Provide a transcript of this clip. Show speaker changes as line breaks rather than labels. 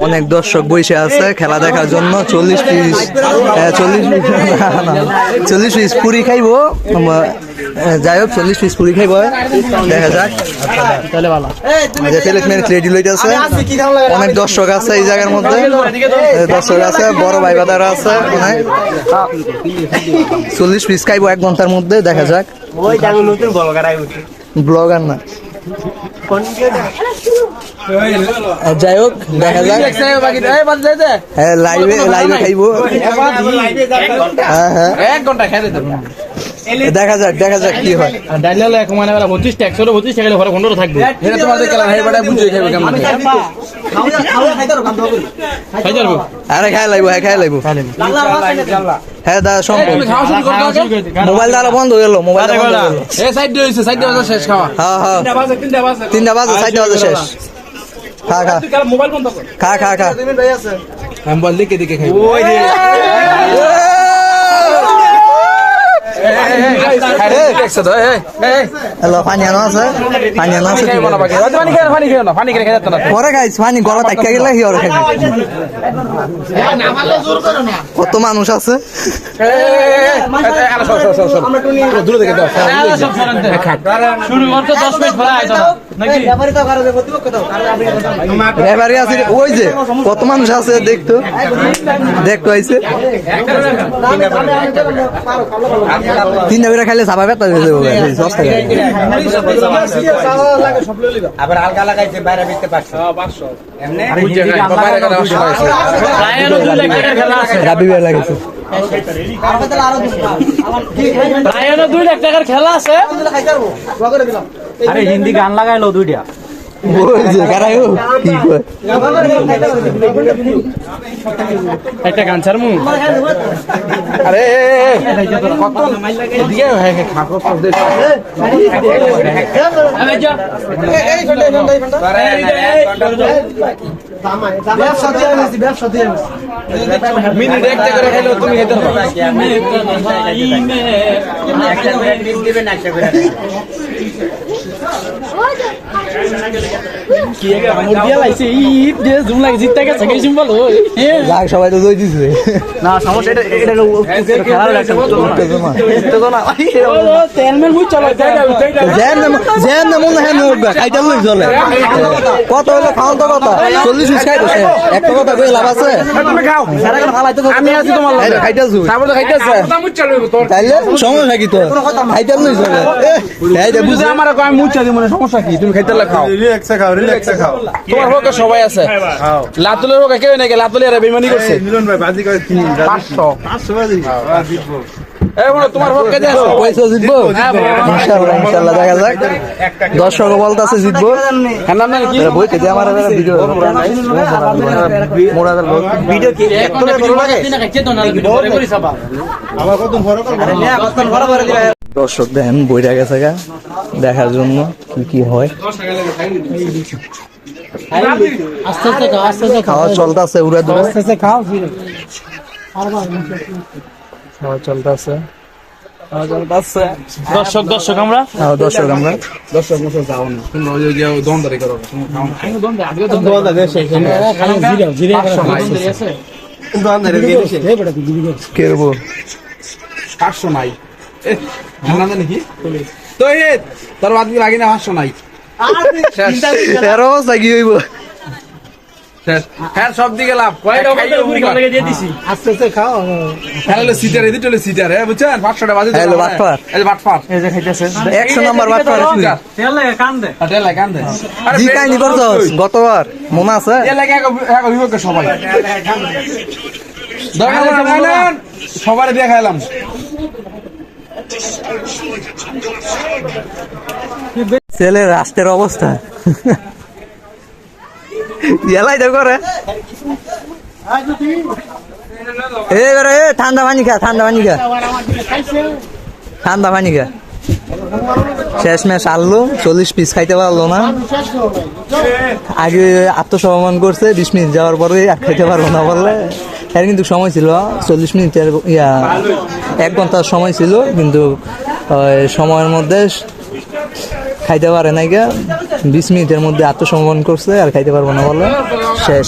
অনেক দর্শক বসে আছে খেলা দেখার জন্য। 40 পিস পুরি খাইবো, যাই হোক 40 পিস পুরি খাইবো, দেখা যাক। রেডি লইতেছে, অনেক দর্শক আছে এই জায়গার মধ্যে, দর্শক আছে, বড় ভাই বাদারা আছে। 40 পিস খাইবো 1 ঘন্টার মধ্যে, দেখা যাক। ব্লগার না, যাই হোক দেখা যাক। হ্যাঁ লাইভে খাইবো, দেখা যাক কি হয়। আরে খাই লাইবো, হ্যাঁ দাদা সম্ভব। মোবাইল দ্বারা বন্ধ হয়ে গেল, মোবাইল শেষ খাওয়া। হ্যাঁ 3টা বাজে, 4টা বাজে শেষ। খা মোবাইল দিকে খাই। পানি আনো আছে, পরে খাইছ। পানি গলা টাকা গেলে কত মানুষ আছে। ওই যে কত মানুষ আছে দেখতো আইছে। 3টা করে খাইলে চাপা ব্যথা হয়ে যাবে। আবার হালকা লাগাইছে বাইরে বিকতে 500। রাবি ভাই লাগাইছে। 2 লাখ টাকার খেলা আছে। আরে হিন্দি গান লাগাইলো 2টা। একটা গান ছাড়মু। আরে মিনিট একটা করে খাইলে তুমি খেতে পারো। সবাই তো দই দিছে না, সমস্যা কত হলো খাওয়ান তো কথা 40 পিস খাই বসে একটা কথা কই লাভ আছে। আমি আছি তোমার খাইতেছু তাইলে সমস্যা কি? তো খাইতে লইছ বুঝে আমার আমি মুচ্ছা দিব না, সমস্যা কি? তুমি খাইতে খাও, রিল্যাক্সে খাও। তোমার হোক সবাই আছে। লাতুলের হোক কেউ নাকি লাতুলের বেইমানি করছে। মিলন ভাই বাজি করে 500 বাজি জিতবো। তোমার হোক কে দেছো পয়সা জিতবো ইনশাআল্লাহ দেখা যাক। দর্শক বলতাছে জিতবো। নাম না কি বই কে দে আমার ভিডিও মোরাদার ভিডিও কি একটু ভালো লাগে না খাইতে তো না বড় করে সাবা আবার কত বড় করে আরে না কত বড় করে দিবা। দর্শক দেখেন বইটা গেছে গা দেখার জন্য কি হয়। আস্তে খাওয়া চলতেছে, উড়া দূরে আস্তে খাও, খাওয়া চলতেছে। দর্শক আমরা যাও না, তোমরা ওই যে দমদারি করো, কেরবো 500 নাই নাকি তো তোর বাদ লাগে না 500 নাই কি হইব সব দিকে লাভ আস্তে খাও। সিটার এদিকে সিটার বুঝছেন 500 টাকা বাজে 100 নাম্বার গতবার মনে আছে সবাই সবার দিয়ে খাইলাম। ছেলের রাস্তার অবস্থা এলাই তো করে ঠান্ডা পানি খা শেষ ম্যাচ আনলো 40 পিস খাইতে পারলো না। আগে আত্মসমর্পণ করছে 20 মিনিট যাওয়ার পরে আর খাইতে পারবো না বললে। এর কিন্তু সময় ছিল 40 মিনিটের 1 ঘন্টার সময় ছিল, কিন্তু সময়ের মধ্যে খাইতে পারে নাই। 20 মিনিটের মধ্যে আত্মসমর্পণ করছে আর খাইতে পারবো না বলে শেষ।